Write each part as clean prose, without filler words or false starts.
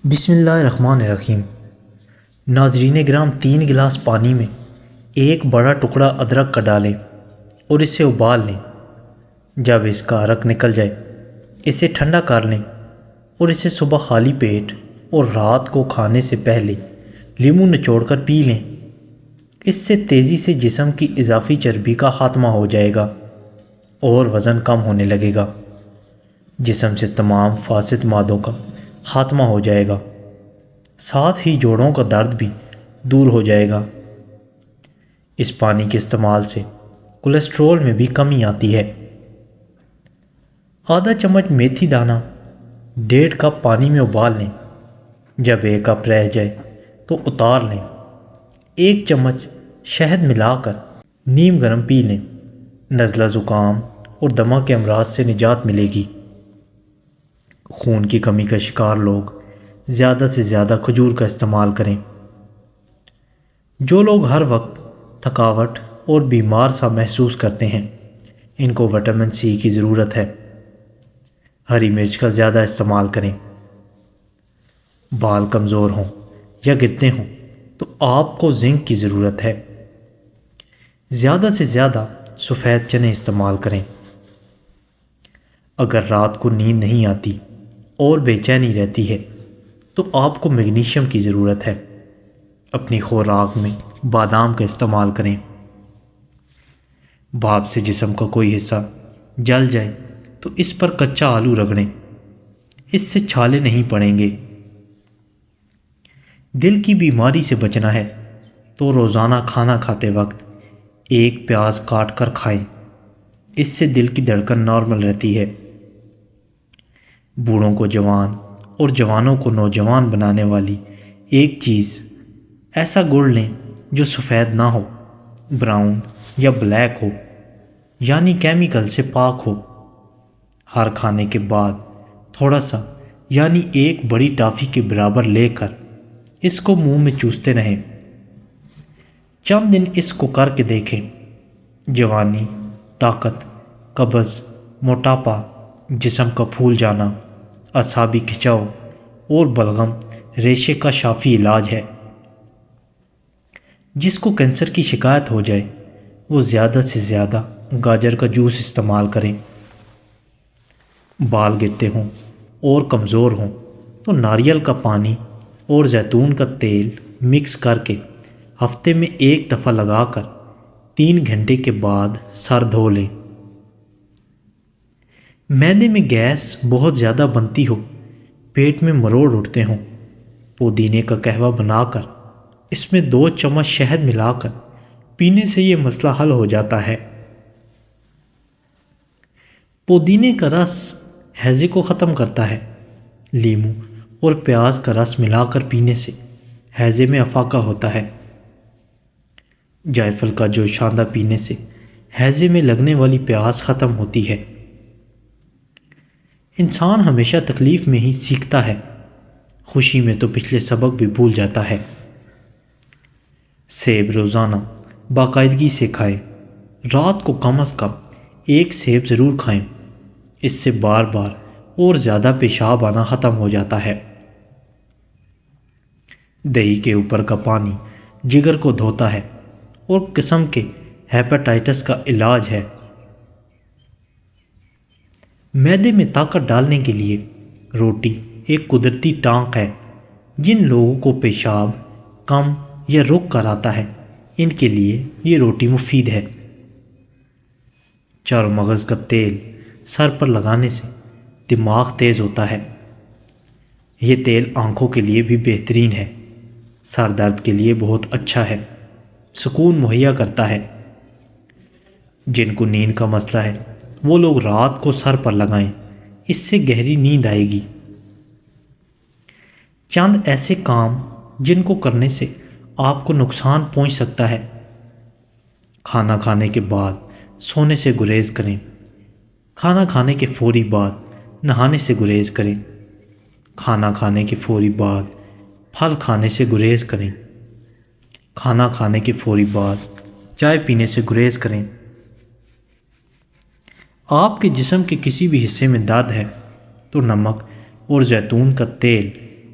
بسم اللہ الرحمن الرحیم۔ ناظرین گرام، 3 گلاس پانی میں ایک بڑا ٹکڑا ادرک کا ڈالیں اور اسے ابال لیں۔ جب اس کا عرق نکل جائے اسے ٹھنڈا کر لیں اور اسے صبح خالی پیٹ اور رات کو کھانے سے پہلے لیموں نچوڑ کر پی لیں۔ اس سے تیزی سے جسم کی اضافی چربی کا خاتمہ ہو جائے گا اور وزن کم ہونے لگے گا۔ جسم سے تمام فاسد مادوں کا خاتمہ ہو جائے گا، ساتھ ہی جوڑوں کا درد بھی دور ہو جائے گا۔ اس پانی کے استعمال سے کولیسٹرول میں بھی کمی آتی ہے۔ آدھا چمچ میتھی دانہ 1.5 کپ پانی میں ابال لیں۔ جب 1 کپ رہ جائے تو اتار لیں۔ 1 چمچ شہد ملا کر نیم گرم پی لیں۔ نزلہ زکام اور دمہ کے امراض سے نجات ملے گی۔ خون کی کمی کا شکار لوگ زیادہ سے زیادہ کھجور کا استعمال کریں۔ جو لوگ ہر وقت تھکاوٹ اور بیمار سا محسوس کرتے ہیں ان کو وٹامن سی کی ضرورت ہے۔ ہری مرچ کا زیادہ استعمال کریں۔ بال کمزور ہوں یا گرتے ہوں تو آپ کو زنک کی ضرورت ہے۔ زیادہ سے زیادہ سفید چنے استعمال کریں۔ اگر رات کو نیند نہیں آتی اور بے چینی رہتی ہے تو آپ کو میگنیشیم کی ضرورت ہے۔ اپنی خوراک میں بادام کا استعمال کریں۔ بھاپ سے جسم کا کوئی حصہ جل جائے تو اس پر کچا آلو رگڑیں، اس سے چھالے نہیں پڑیں گے۔ دل کی بیماری سے بچنا ہے تو روزانہ کھانا کھاتے وقت 1 پیاز کاٹ کر کھائیں، اس سے دل کی دھڑکن نارمل رہتی ہے۔ بوڑھوں کو جوان اور جوانوں کو نوجوان بنانے والی ایک چیز، ایسا گڑ لیں جو سفید نہ ہو، براؤن یا بلیک ہو، یعنی کیمیکل سے پاک ہو۔ ہر کھانے کے بعد تھوڑا سا یعنی 1 بڑی ٹافی کے برابر لے کر اس کو منہ میں چوستے رہیں۔ چند دن اس کو کر کے دیکھیں۔ جوانی، طاقت، قبض، موٹاپا، جسم کا پھول جانا، اعصابی کھچاؤ اور بلغم ریشے کا شافی علاج ہے۔ جس کو کینسر کی شکایت ہو جائے وہ زیادہ سے زیادہ گاجر کا جوس استعمال کریں۔ بال گرتے ہوں اور کمزور ہوں تو ناریل کا پانی اور زیتون کا تیل مکس کر کے ہفتے میں 1 دفعہ لگا کر 3 گھنٹے کے بعد سر دھو لیں۔ معدے میں گیس بہت زیادہ بنتی ہو، پیٹ میں مروڑ اٹھتے ہوں، پودینے کا قہوہ بنا کر اس میں 2 چمچ شہد ملا کر پینے سے یہ مسئلہ حل ہو جاتا ہے۔ پودینے کا رس ہیضے کو ختم کرتا ہے۔ لیموں اور پیاز کا رس ملا کر پینے سے ہیضے میں افاقہ ہوتا ہے۔ جائفل کا جوشاندہ پینے سے ہیضے میں لگنے والی پیاس ختم ہوتی ہے۔ انسان ہمیشہ تکلیف میں ہی سیکھتا ہے، خوشی میں تو پچھلے سبق بھی بھول جاتا ہے۔ سیب روزانہ باقاعدگی سے کھائیں۔ رات کو کم از کم 1 سیب ضرور کھائیں، اس سے بار بار اور زیادہ پیشاب آنا ختم ہو جاتا ہے۔ دہی کے اوپر کا پانی جگر کو دھوتا ہے اور قسم کے ہیپاٹائٹس کا علاج ہے۔ معدے میں طاقت ڈالنے کے لیے روٹی ایک قدرتی ٹانک ہے۔ جن لوگوں کو پیشاب کم یا رک کر آتا ہے ان کے لیے یہ روٹی مفید ہے۔ چاروں مغز کا تیل سر پر لگانے سے دماغ تیز ہوتا ہے۔ یہ تیل آنکھوں کے لیے بھی بہترین ہے، سر درد کے لیے بہت اچھا ہے، سکون مہیا کرتا ہے۔ جن کو نیند کا مسئلہ ہے وہ لوگ رات کو سر پر لگائیں، اس سے گہری نیند آئے گی۔ چند ایسے کام جن کو کرنے سے آپ کو نقصان پہنچ سکتا ہے۔ کھانا کھانے کے بعد سونے سے گریز کریں۔ کھانا کھانے کے فوری بعد نہانے سے گریز کریں۔ کھانا کھانے کے فوری بعد پھل کھانے سے گریز کریں۔ کھانا کھانے کے فوری بعد چائے پینے سے گریز کریں۔ آپ کے جسم کے کسی بھی حصے میں درد ہے تو نمک اور زیتون کا تیل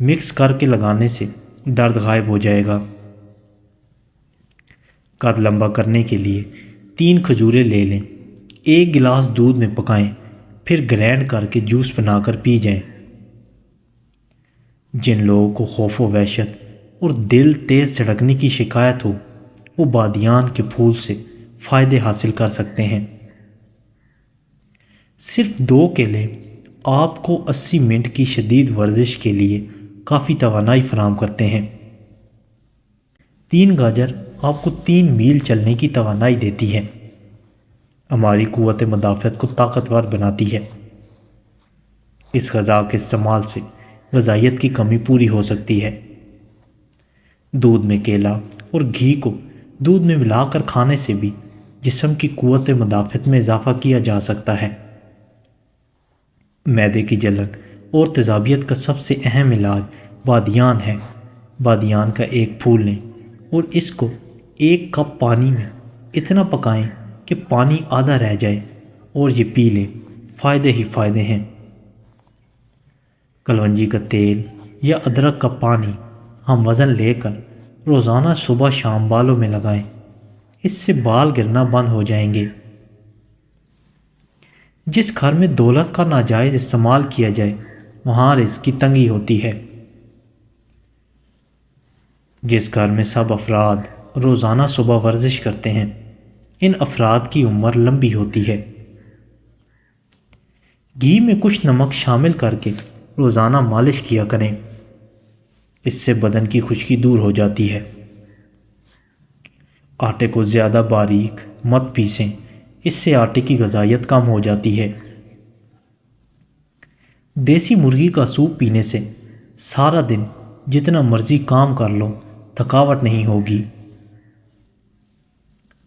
مکس کر کے لگانے سے درد غائب ہو جائے گا۔ قد لمبا کرنے کے لیے 3 کھجوریں لے لیں، 1 گلاس دودھ میں پکائیں، پھر گرینڈ کر کے جوس بنا کر پی جائیں۔ جن لوگوں کو خوف و وحشت اور دل تیز دھڑکنے کی شکایت ہو وہ بادیان کے پھول سے فائدے حاصل کر سکتے ہیں۔ صرف 2 کیلے آپ کو 80 منٹ کی شدید ورزش کے لیے کافی توانائی فراہم کرتے ہیں۔ 3 گاجر آپ کو 3 میل چلنے کی توانائی دیتی ہے، ہماری قوت مدافعت کو طاقتور بناتی ہے۔ اس غذا کے استعمال سے غذائیت کی کمی پوری ہو سکتی ہے۔ دودھ میں کیلا اور گھی کو دودھ میں ملا کر کھانے سے بھی جسم کی قوت مدافعت میں اضافہ کیا جا سکتا ہے۔ معدے کی جلن اور تیزابیت کا سب سے اہم علاج بادیان ہے۔ بادیان کا ایک پھول لیں اور اس کو 1 کپ پانی میں اتنا پکائیں کہ پانی آدھا رہ جائے اور یہ پی لیں، فائدے ہی فائدے ہیں۔ کلونجی کا تیل یا ادرک کا پانی ہم وزن لے کر روزانہ صبح شام بالوں میں لگائیں، اس سے بال گرنا بند ہو جائیں گے۔ جس گھر میں دولت کا ناجائز استعمال کیا جائے وہاں رزق کی تنگی ہوتی ہے۔ جس گھر میں سب افراد روزانہ صبح ورزش کرتے ہیں ان افراد کی عمر لمبی ہوتی ہے۔ گھی میں کچھ نمک شامل کر کے روزانہ مالش کیا کریں، اس سے بدن کی خشکی دور ہو جاتی ہے۔ آٹے کو زیادہ باریک مت پیسیں، اس سے آٹے کی غذائیت کم ہو جاتی ہے۔ دیسی مرغی کا سوپ پینے سے سارا دن جتنا مرضی کام کر لو تھکاوٹ نہیں ہوگی۔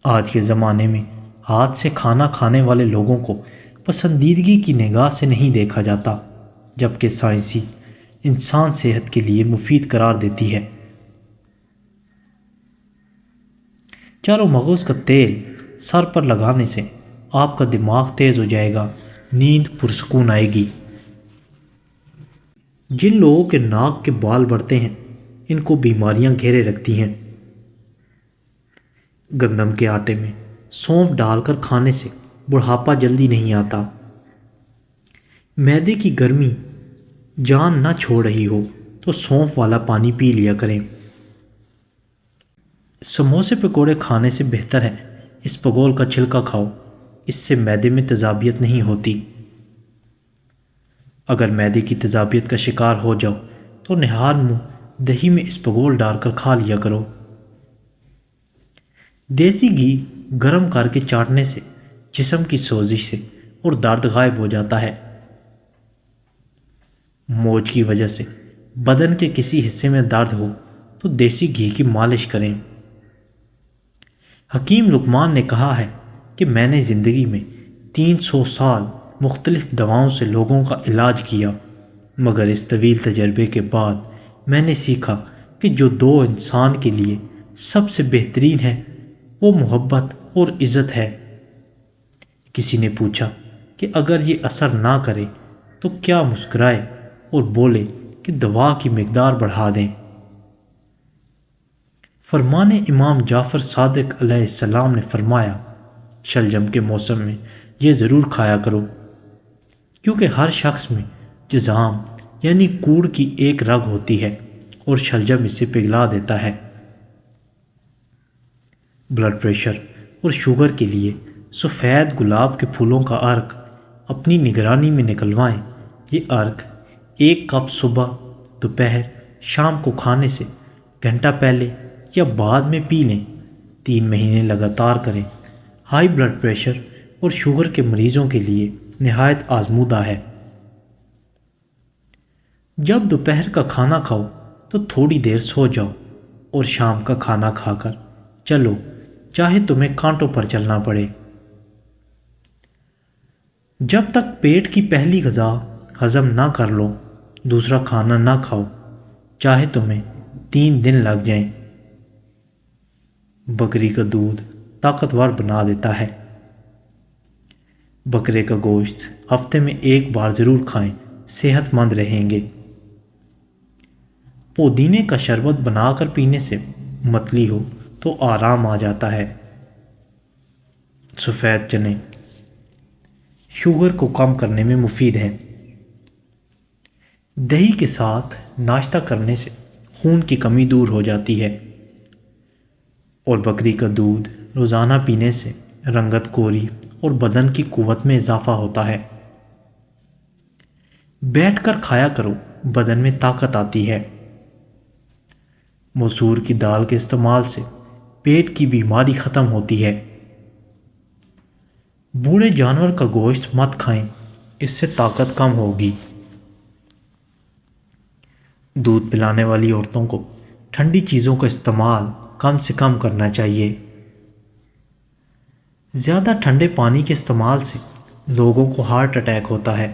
آج کے زمانے میں ہاتھ سے کھانا کھانے والے لوگوں کو پسندیدگی کی نگاہ سے نہیں دیکھا جاتا، جبکہ سائنسی انسان صحت کے لیے مفید قرار دیتی ہے۔ چاروں مغز کا تیل سر پر لگانے سے آپ کا دماغ تیز ہو جائے گا، نیند پرسکون آئے گی۔ جن لوگوں کے ناک کے بال بڑھتے ہیں ان کو بیماریاں گھیرے رکھتی ہیں۔ گندم کے آٹے میں سونف ڈال کر کھانے سے بڑھاپا جلدی نہیں آتا۔ معدے کی گرمی جان نہ چھوڑ رہی ہو تو سونف والا پانی پی لیا کریں۔ سموسے پکوڑے کھانے سے بہتر ہے اسپغول کا چھلکا کھاؤ، اس سے معدے میں تیزابیت نہیں ہوتی۔ اگر معدے کی تیزابیت کا شکار ہو جاؤ تو نہار منہ دہی میں اسپغول ڈال کر کھا لیا کرو۔ دیسی گھی گرم کر کے چاٹنے سے جسم کی سوزش سے اور درد غائب ہو جاتا ہے۔ موچ کی وجہ سے بدن کے کسی حصے میں درد ہو تو دیسی گھی کی مالش کریں۔ حکیم لقمان نے کہا ہے کہ میں نے زندگی میں 300 سال مختلف دواؤں سے لوگوں کا علاج کیا، مگر اس طویل تجربے کے بعد میں نے سیکھا کہ جو 2 انسان کے لیے سب سے بہترین ہے وہ محبت اور عزت ہے۔ کسی نے پوچھا کہ اگر یہ اثر نہ کرے تو کیا؟ مسکرائے اور بولے کہ دوا کی مقدار بڑھا دیں۔ فرمان امام جعفر صادق علیہ السلام نے فرمایا، شلجم کے موسم میں یہ ضرور کھایا کرو، کیونکہ ہر شخص میں جذام یعنی کوڑ کی ایک رگ ہوتی ہے اور شلجم اسے پگھلا دیتا ہے۔ بلڈ پریشر اور شوگر کے لیے سفید گلاب کے پھولوں کا عرق اپنی نگرانی میں نکلوائیں۔ یہ عرق 1 کپ صبح، دوپہر، شام کو کھانے سے گھنٹہ پہلے یا بعد میں پی لیں۔ 3 مہینے لگاتار کریں۔ ہائی بلڈ پریشر اور شوگر کے مریضوں کے لیے نہایت آزمودہ ہے۔ جب دوپہر کا کھانا کھاؤ تو تھوڑی دیر سو جاؤ اور شام کا کھانا کھا کر چلو، چاہے تمہیں کانٹوں پر چلنا پڑے۔ جب تک پیٹ کی پہلی غذا ہضم نہ کر لو دوسرا کھانا نہ کھاؤ، چاہے تمہیں 3 دن لگ جائیں۔ بکری کا دودھ طاقتور بنا دیتا ہے۔ بکرے کا گوشت ہفتے میں 1 بار ضرور کھائیں، صحت مند رہیں گے۔ پودینے کا شربت بنا کر پینے سے متلی ہو تو آرام آ جاتا ہے۔ سفید چنے شوگر کو کم کرنے میں مفید ہیں۔ دہی کے ساتھ ناشتہ کرنے سے خون کی کمی دور ہو جاتی ہے، اور بکری کا دودھ روزانہ پینے سے رنگت کوری اور بدن کی قوت میں اضافہ ہوتا ہے۔ بیٹھ کر کھایا کرو، بدن میں طاقت آتی ہے۔ مسور کی دال کے استعمال سے پیٹ کی بیماری ختم ہوتی ہے۔ بوڑھے جانور کا گوشت مت کھائیں، اس سے طاقت کم ہوگی۔ دودھ پلانے والی عورتوں کو ٹھنڈی چیزوں کا استعمال کم سے کم کرنا چاہیے۔ زیادہ ٹھنڈے پانی کے استعمال سے لوگوں کو ہارٹ اٹیک ہوتا ہے۔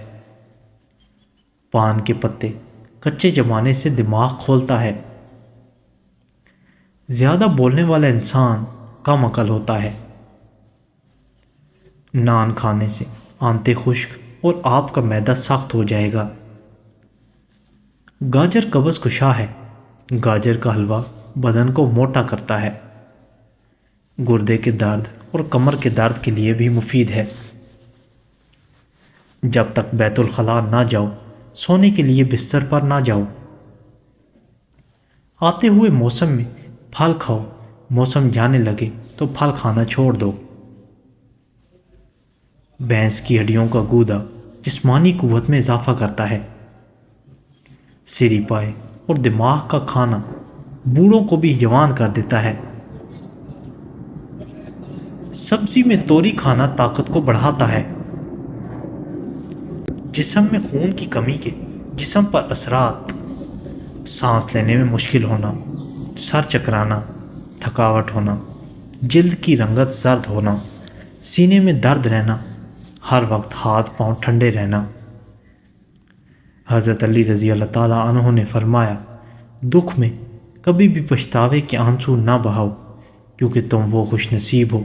پان کے پتے کچے چبانے سے دماغ کھولتا ہے۔ زیادہ بولنے والا انسان کم عقل ہوتا ہے۔ نان کھانے سے آنتیں خشک اور آپ کا معدہ سخت ہو جائے گا۔ گاجر قبض کشا ہے۔ گاجر کا حلوہ بدن کو موٹا کرتا ہے۔ گردے کے درد اور کمر کے درد کے لیے بھی مفید ہے۔ جب تک بیت الخلاء نہ جاؤ، سونے کے لیے بستر پر نہ جاؤ۔ آتے ہوئے موسم میں پھل کھاؤ، موسم جانے لگے تو پھل کھانا چھوڑ دو۔ بھینس کی ہڈیوں کا گودا جسمانی قوت میں اضافہ کرتا ہے۔ سری پائے اور دماغ کا کھانا بوڑھوں کو بھی جوان کر دیتا ہے۔ سبزی میں توری کھانا طاقت کو بڑھاتا ہے۔ جسم میں خون کی کمی کے جسم پر اثرات: سانس لینے میں مشکل ہونا، سر چکرانا، تھکاوٹ ہونا، جلد کی رنگت زرد ہونا، سینے میں درد رہنا، ہر وقت ہاتھ پاؤں ٹھنڈے رہنا۔ حضرت علی رضی اللہ تعالیٰ عنہ نے فرمایا، دکھ میں کبھی بھی پچھتاوے کے آنسو نہ بہاؤ، کیونکہ تم وہ خوش نصیب ہو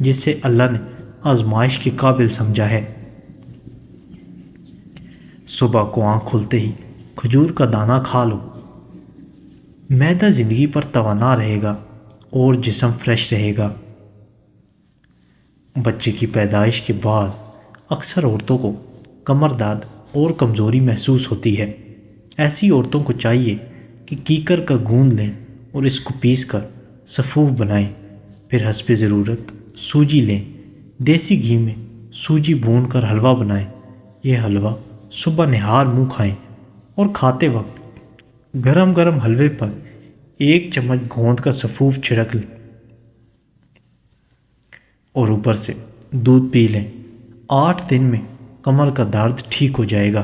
جسے اللہ نے آزمائش کے قابل سمجھا ہے۔ صبح کو آنکھ کھلتے ہی کھجور کا دانہ کھا لو، معدہ زندگی پر توانا رہے گا اور جسم فریش رہے گا۔ بچے کی پیدائش کے بعد اکثر عورتوں کو کمر درد اور کمزوری محسوس ہوتی ہے۔ ایسی عورتوں کو چاہیے کہ کیکر کا گوند لیں اور اس کو پیس کر سفوف بنائیں، پھر حسب ضرورت سوجی لیں، دیسی گھی میں سوجی بھون کر حلوہ بنائیں۔ یہ حلوہ صبح نہار منہ کھائیں اور کھاتے وقت گرم گرم حلوے پر 1 چمچ گوند کا سفوف چھڑک لیں اور اوپر سے دودھ پی لیں۔ 8 دن میں کمر کا درد ٹھیک ہو جائے گا۔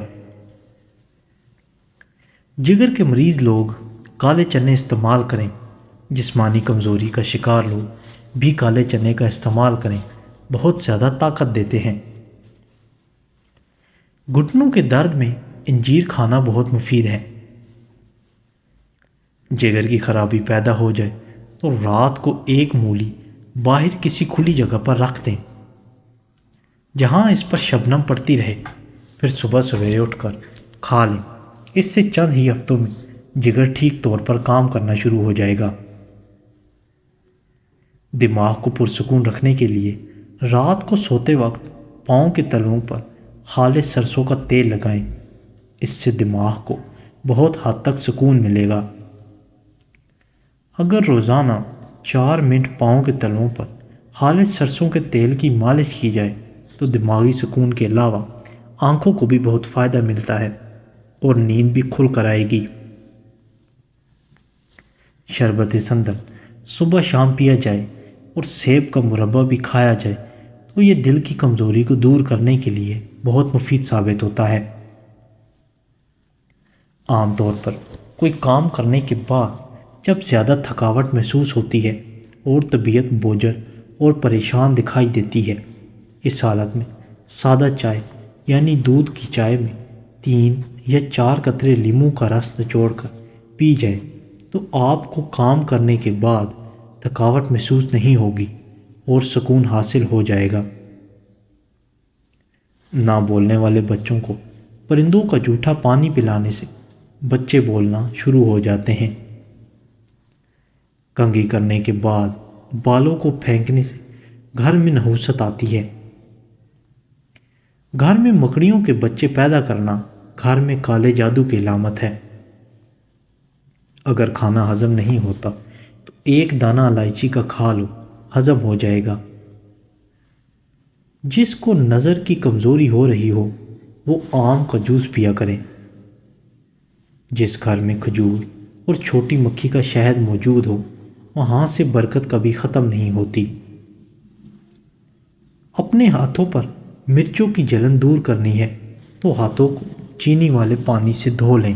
جگر کے مریض لوگ کالے چنے استعمال کریں۔ جسمانی کمزوری کا شکار لوگ بھی کالے چنے کا استعمال کریں، بہت زیادہ طاقت دیتے ہیں۔ گھٹنوں کے درد میں انجیر کھانا بہت مفید ہے۔ جگر کی خرابی پیدا ہو جائے تو رات کو 1 مولی باہر کسی کھلی جگہ پر رکھ دیں، جہاں اس پر شبنم پڑتی رہے، پھر صبح سویرے اٹھ کر کھا لیں۔ اس سے چند ہی ہفتوں میں جگر ٹھیک طور پر کام کرنا شروع ہو جائے گا۔ دماغ کو پرسکون رکھنے کے لیے رات کو سوتے وقت پاؤں کے تلوؤں پر خالص سرسوں کا تیل لگائیں، اس سے دماغ کو بہت حد تک سکون ملے گا۔ اگر روزانہ 4 منٹ پاؤں کے تلوؤں پر خالص سرسوں کے تیل کی مالش کی جائے تو دماغی سکون کے علاوہ آنکھوں کو بھی بہت فائدہ ملتا ہے اور نیند بھی کھل کر آئے گی۔ شربت سندل صبح شام پیا جائے اور سیب کا مربع بھی کھایا جائے تو یہ دل کی کمزوری کو دور کرنے کے لیے بہت مفید ثابت ہوتا ہے۔ عام طور پر کوئی کام کرنے کے بعد جب زیادہ تھکاوٹ محسوس ہوتی ہے اور طبیعت بوجھل اور پریشان دکھائی دیتی ہے، اس حالت میں سادہ چائے یعنی دودھ کی چائے میں 3 یا 4 قطرے لیموں کا رس نچوڑ کر پی جائے تو آپ کو کام کرنے کے بعد تھکاوٹ محسوس نہیں ہوگی اور سکون حاصل ہو جائے گا۔ نہ بولنے والے بچوں کو پرندوں کا جھوٹا پانی پلانے سے بچے بولنا شروع ہو جاتے ہیں۔ کنگھی کرنے کے بعد بالوں کو پھینکنے سے گھر میں نحوست آتی ہے۔ گھر میں مکڑیوں کے بچے پیدا کرنا گھر میں کالے جادو کی علامت ہے۔ اگر کھانا ہضم نہیں ہوتا تو ایک دانہ الائچی کا کھا لو، ہضم ہو جائے گا۔ جس کو نظر کی کمزوری ہو رہی ہو وہ آم کا جوس پیا کریں۔ جس گھر میں کھجور اور چھوٹی مکھی کا شہد موجود ہو وہاں سے برکت کبھی ختم نہیں ہوتی۔ اپنے ہاتھوں پر مرچوں کی جلن دور کرنی ہے تو ہاتھوں کو چینی والے پانی سے دھو لیں۔